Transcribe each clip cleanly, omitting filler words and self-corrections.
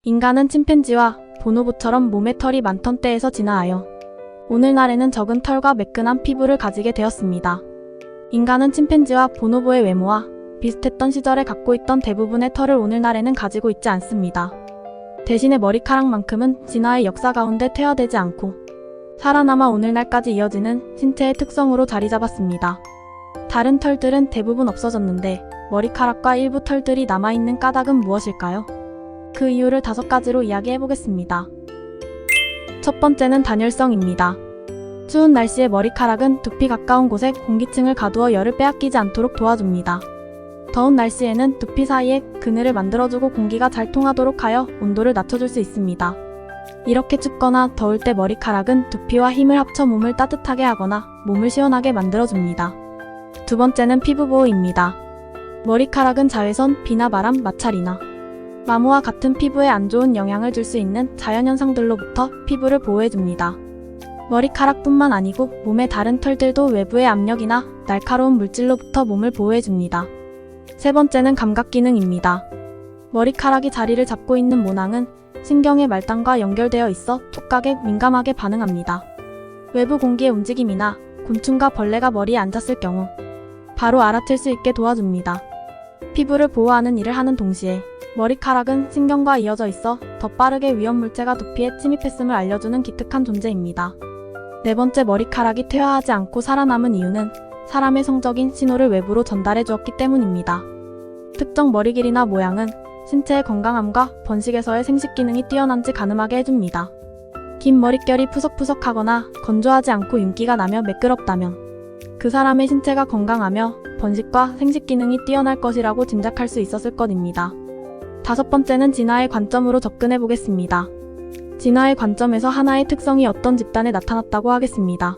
인간은 침팬지와 보노보처럼 몸에 털이 많던 때에서 진화하여 오늘날에는 적은 털과 매끈한 피부를 가지게 되었습니다. 인간은 침팬지와 보노보의 외모와 비슷했던 시절에 갖고 있던 대부분의 털을 오늘날에는 가지고 있지 않습니다. 대신에 머리카락만큼은 진화의 역사 가운데 퇴화되지 않고 살아남아 오늘날까지 이어지는 신체의 특성으로 자리 잡았습니다. 다른 털들은 대부분 없어졌는데 머리카락과 일부 털들이 남아있는 까닭은 무엇일까요? 그 이유를 5가지로 이야기해보겠습니다. 첫 번째는 단열성입니다. 추운 날씨에 머리카락은 두피 가까운 곳에 공기층을 가두어 열을 빼앗기지 않도록 도와줍니다. 더운 날씨에는 두피 사이에 그늘을 만들어주고 공기가 잘 통하도록 하여 온도를 낮춰줄 수 있습니다. 이렇게 춥거나 더울 때 머리카락은 두피와 힘을 합쳐 몸을 따뜻하게 하거나 몸을 시원하게 만들어줍니다. 두 번째는 피부 보호입니다. 머리카락은 자외선, 비나 바람, 마찰이나 마모와 같은 피부에 안 좋은 영향을 줄 수 있는 자연현상들로부터 피부를 보호해줍니다. 머리카락뿐만 아니고 몸의 다른 털들도 외부의 압력이나 날카로운 물질로부터 몸을 보호해줍니다. 세 번째는 감각기능입니다. 머리카락이 자리를 잡고 있는 모낭은 신경의 말단과 연결되어 있어 촉각에 민감하게 반응합니다. 외부 공기의 움직임이나 곤충과 벌레가 머리에 앉았을 경우 바로 알아챌 수 있게 도와줍니다. 피부를 보호하는 일을 하는 동시에 머리카락은 신경과 이어져 있어 더 빠르게 위험물체가 두피에 침입했음을 알려주는 기특한 존재입니다. 네 번째, 머리카락이 퇴화하지 않고 살아남은 이유는 사람의 성적인 신호를 외부로 전달해 주었기 때문입니다. 특정 머리 길이나 모양은 신체의 건강함과 번식에서의 생식 기능이 뛰어난지 가늠하게 해줍니다. 긴 머릿결이 푸석푸석하거나 건조하지 않고 윤기가 나며 매끄럽다면 그 사람의 신체가 건강하며 번식과 생식 기능이 뛰어날 것이라고 짐작할 수 있었을 것입니다. 5번째는 진화의 관점으로 접근해 보겠습니다. 진화의 관점에서 하나의 특성이 어떤 집단에 나타났다고 하겠습니다.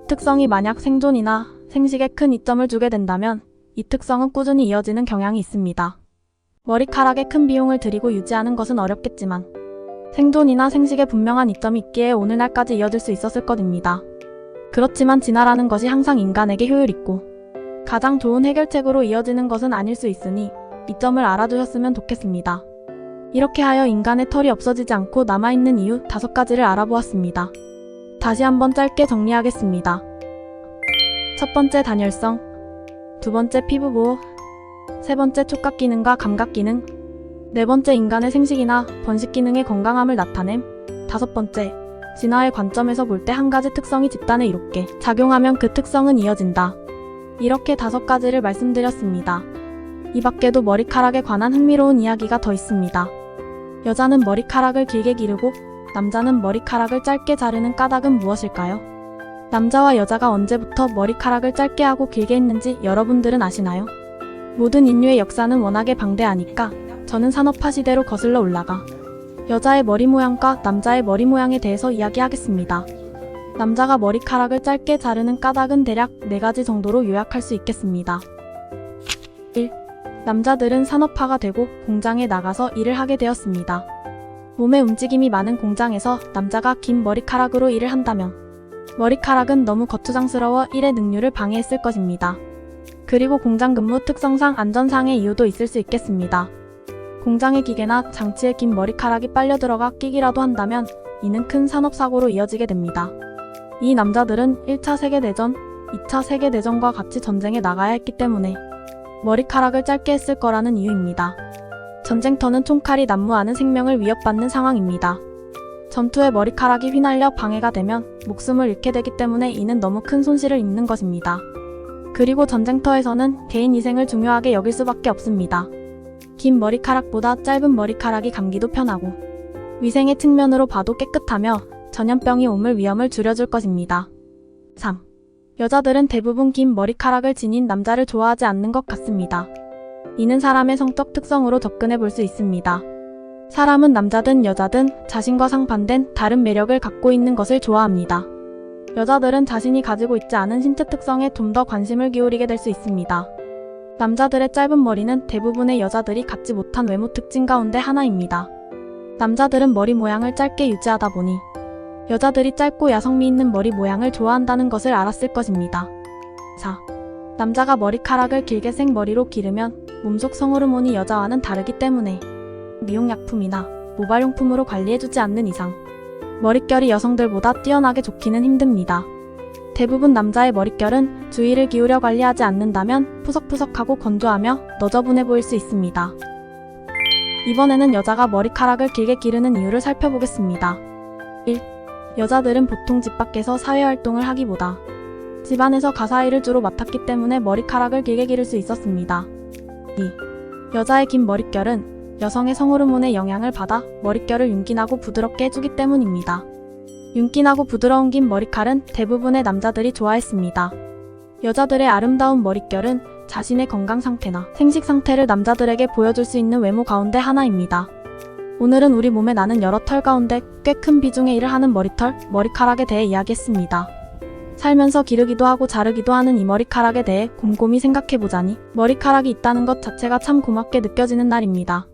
특성이 만약 생존이나 생식에 큰 이점을 주게 된다면 이 특성은 꾸준히 이어지는 경향이 있습니다. 머리카락에 큰 비용을 들이고 유지하는 것은 어렵겠지만 생존이나 생식에 분명한 이점이 있기에 오늘날까지 이어질 수 있었을 것입니다. 그렇지만 진화라는 것이 항상 인간에게 효율있고 가장 좋은 해결책으로 이어지는 것은 아닐 수 있으니 이 점을 알아두셨으면 좋겠습니다. 이렇게 하여 인간의 털이 없어지지 않고 남아있는 이유 5가지를 알아보았습니다. 다시 한번 짧게 정리하겠습니다. 첫 번째, 단열성. 두 번째, 피부 보호. 세 번째, 촉각 기능과 감각 기능. 네 번째, 인간의 생식이나 번식 기능의 건강함을 나타냄. 5번째, 진화의 관점에서 볼 때 한 가지 특성이 집단에 이롭게 작용하면 그 특성은 이어진다. 이렇게 5가지를 말씀드렸습니다. 이 밖에도 머리카락에 관한 흥미로운 이야기가 더 있습니다. 여자는 머리카락을 길게 기르고 남자는 머리카락을 짧게 자르는 까닭은 무엇일까요? 남자와 여자가 언제부터 머리카락을 짧게 하고 길게 했는지 여러분들은 아시나요? 모든 인류의 역사는 워낙에 방대하니까 저는 산업화 시대로 거슬러 올라가 여자의 머리 모양과 남자의 머리 모양에 대해서 이야기하겠습니다. 남자가 머리카락을 짧게 자르는 까닭은 대략 4가지 정도로 요약할 수 있겠습니다. 1. 남자들은 산업화가 되고 공장에 나가서 일을 하게 되었습니다. 몸에 움직임이 많은 공장에서 남자가 긴 머리카락으로 일을 한다면 머리카락은 너무 거추장스러워 일의 능률을 방해했을 것입니다. 그리고 공장 근무 특성상 안전상의 이유도 있을 수 있겠습니다. 공장의 기계나 장치에 긴 머리카락이 빨려 들어가 끼기라도 한다면 이는 큰 산업사고로 이어지게 됩니다. 이 남자들은 1차 세계대전, 2차 세계대전과 같이 전쟁에 나가야 했기 때문에 머리카락을 짧게 했을 거라는 이유입니다. 전쟁터는 총칼이 난무하는 생명을 위협받는 상황입니다. 전투에 머리카락이 휘날려 방해가 되면 목숨을 잃게 되기 때문에 이는 너무 큰 손실을 입는 것입니다. 그리고 전쟁터에서는 개인 희생을 중요하게 여길 수밖에 없습니다. 긴 머리카락보다 짧은 머리카락이 감기도 편하고 위생의 측면으로 봐도 깨끗하며 전염병이 옮을 위험을 줄여줄 것입니다. 3. 여자들은 대부분 긴 머리카락을 지닌 남자를 좋아하지 않는 것 같습니다. 이는 사람의 성적 특성으로 접근해 볼 수 있습니다. 사람은 남자든 여자든 자신과 상반된 다른 매력을 갖고 있는 것을 좋아합니다. 여자들은 자신이 가지고 있지 않은 신체 특성에 좀 더 관심을 기울이게 될 수 있습니다. 남자들의 짧은 머리는 대부분의 여자들이 갖지 못한 외모 특징 가운데 하나입니다. 남자들은 머리 모양을 짧게 유지하다 보니 여자들이 짧고 야성미 있는 머리 모양을 좋아한다는 것을 알았을 것입니다. 4. 남자가 머리카락을 길게 생머리로 기르면 몸속 성호르몬이 여자와는 다르기 때문에 미용약품이나 모발용품으로 관리해주지 않는 이상 머릿결이 여성들보다 뛰어나게 좋기는 힘듭니다. 대부분 남자의 머릿결은 주의를 기울여 관리하지 않는다면 푸석푸석하고 건조하며 너저분해 보일 수 있습니다. 이번에는 여자가 머리카락을 길게 기르는 이유를 살펴보겠습니다. 1. 여자들은 보통 집 밖에서 사회활동을 하기보다 집안에서 가사일을 주로 맡았기 때문에 머리카락을 길게 기를 수 있었습니다. 2. 여자의 긴 머릿결은 여성의 성호르몬의 영향을 받아 머릿결을 윤기나고 부드럽게 해주기 때문입니다. 윤기나고 부드러운 긴 머리칼은 대부분의 남자들이 좋아했습니다. 여자들의 아름다운 머릿결은 자신의 건강 상태나 생식 상태를 남자들에게 보여줄 수 있는 외모 가운데 하나입니다. 오늘은 우리 몸에 나는 여러 털 가운데 꽤 큰 비중의 일을 하는 머리털, 머리카락에 대해 이야기했습니다. 살면서 기르기도 하고 자르기도 하는 이 머리카락에 대해 곰곰이 생각해보자니 머리카락이 있다는 것 자체가 참 고맙게 느껴지는 날입니다.